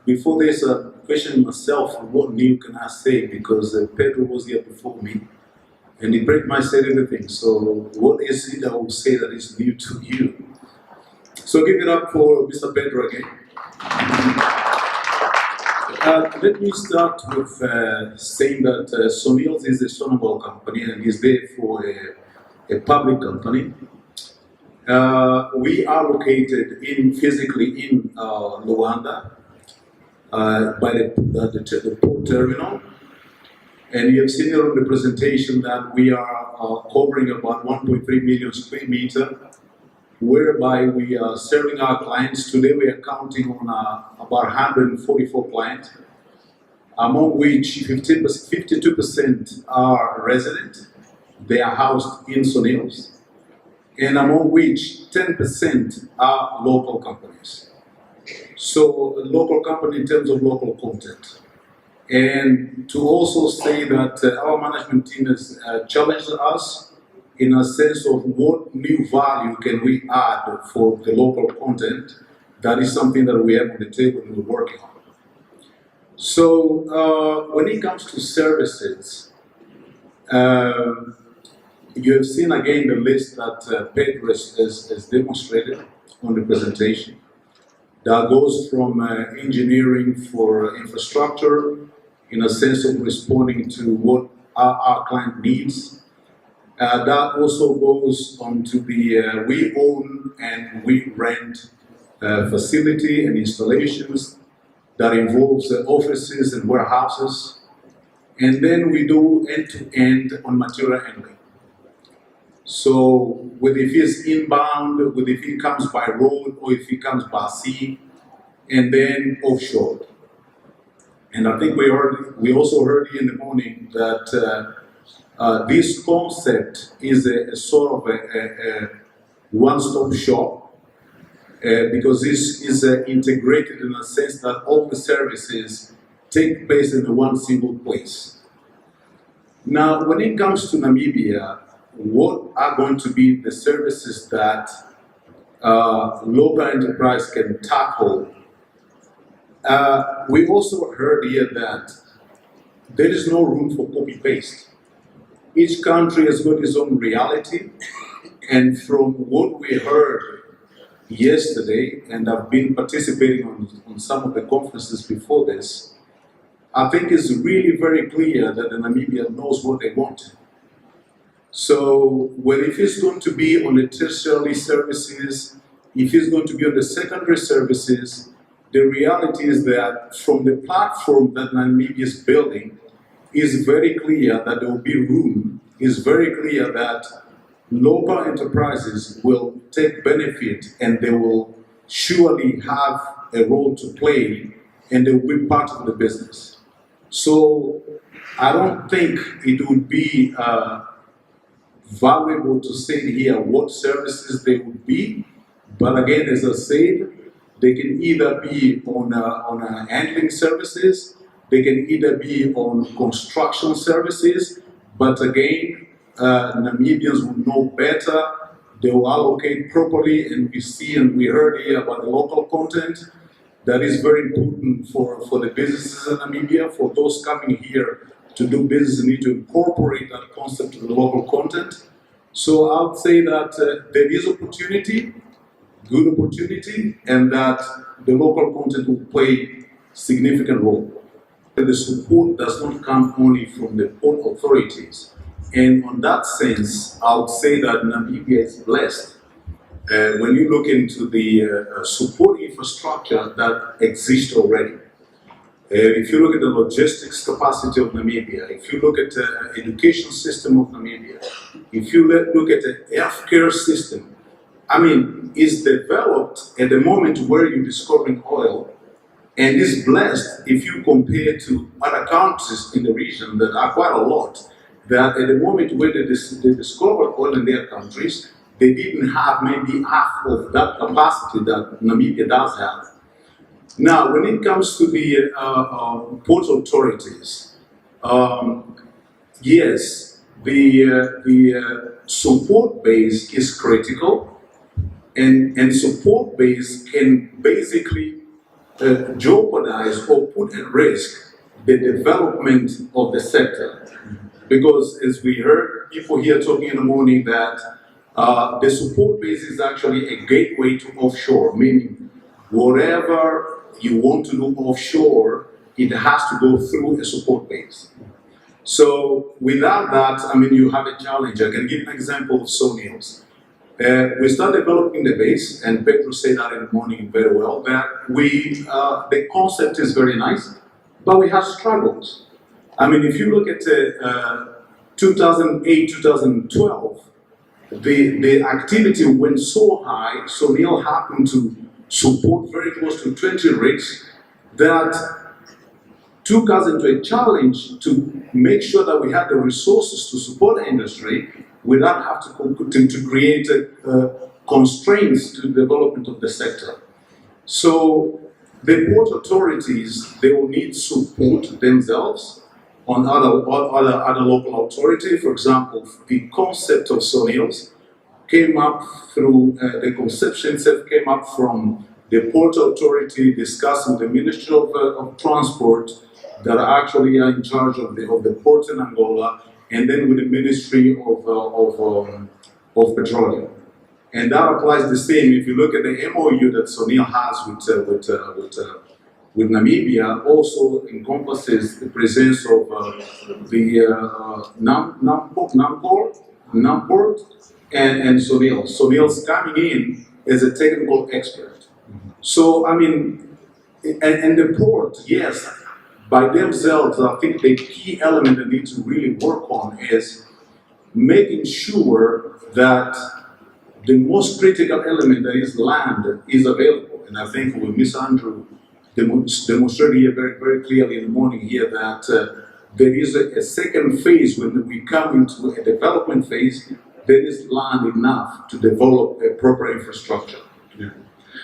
before this, questioning myself, what new can I say? Because Pedro was here before me, and he pretty much said everything. So what is it I will say that is new to you? So give it up for Mr. Pedro again. Let me start with saying that SONILS is a Sonangol company and is therefore a public company. We are located physically in Luanda by the port terminal, and you have seen on the presentation that we are covering about 1.3 million square meters, whereby we are serving our clients. Today we are counting on about 144 clients, among which 52% are resident. They are housed in SONILS, and among which 10% are local companies. So a local company in terms of local content. And to also say that our management team has challenged us in a sense of what new value can we add for the local content. That is something that we have on the table and we're working on. So when it comes to services, you have seen again the list that Pedro has demonstrated on the presentation. That goes from engineering for infrastructure, in a sense of responding to what our client needs. That also goes on to the we own and we rent facility and installations that involves offices and warehouses. And then we do end-to-end on material handling. So whether if it's inbound, whether if it comes by road or if it comes by sea, and then offshore. And I think we also heard in the morning that this concept is a sort of a one-stop shop because this is integrated in a sense that all the services take place in one single place. Now, when it comes to Namibia, what are going to be the services that local enterprise can tackle? We also heard here that there is no room for copy-paste. Each country has got its own reality, and from what we heard yesterday, and I've been participating on some of the conferences before this, I think it's really very clear that the Namibia knows what they want. So, well, if it's going to be on the tertiary services, if it's going to be on the secondary services, the reality is that from the platform that Namibia is building, is very clear that there will be room, is very clear that local enterprises will take benefit and they will surely have a role to play and they will be part of the business. So I don't think it would be valuable to say here what services they would be, but again, as I said, they can either be on handling services, they can either be on construction services, but again, Namibians will know better, they will allocate properly, and we see and we heard here about the local content. That is very important for the businesses in Namibia. For those coming here to do business, need to incorporate that concept to the local content. So I would say that there is opportunity, good opportunity, and that the local content will play significant role. The support does not come only from the port authorities. And on that sense, I would say that Namibia is blessed. When you look into the support infrastructure that exists already, if you look at the logistics capacity of Namibia, if you look at the education system of Namibia, if you look at the healthcare system, I mean, it's developed at the moment where you're discovering oil, and is blessed if you compare to other countries in the region that are quite a lot, that at the moment where they discovered oil in their countries, they didn't have maybe half of that capacity that Namibia does have. Now, when it comes to the port authorities, yes, the support base is critical, and support base can basically jeopardize or put at risk the development of the sector. Because as we heard people here talking in the morning that the support base is actually a gateway to offshore, meaning whatever you want to do offshore, it has to go through a support base. So without that, I mean, you have a challenge. I can give an example of SONILS. We start developing the base, and Pedro said that in the morning very well, that the concept is very nice, but we have struggles. I mean, if you look at 2008, 2012, the activity went so high, SONIL happened to support very close to 20 rigs that took us into a challenge to make sure that we had the resources to support the industry without having to create constraints to the development of the sector. So the port authorities, they will need support themselves on other local authority. For example, the concept of SONILS came up through, the conception itself came up from the port authority discussing the Ministry of Transport that are actually in charge of the ports in Angola, and then with the Ministry of Petroleum. And that applies the same. If you look at the MOU that SONIL has with Namibia, also encompasses the presence of the NAMPORT and SONIL. SONIL's coming in as a technical expert. So, I mean, and the port, yes, by themselves, I think the key element they need to really work on is making sure that the most critical element, that is land, is available. And I think with Ms. Andrew demonstrated here very, very clearly in the morning here that there is a second phase when we come into a development phase, there is land enough to develop a proper infrastructure. Yeah.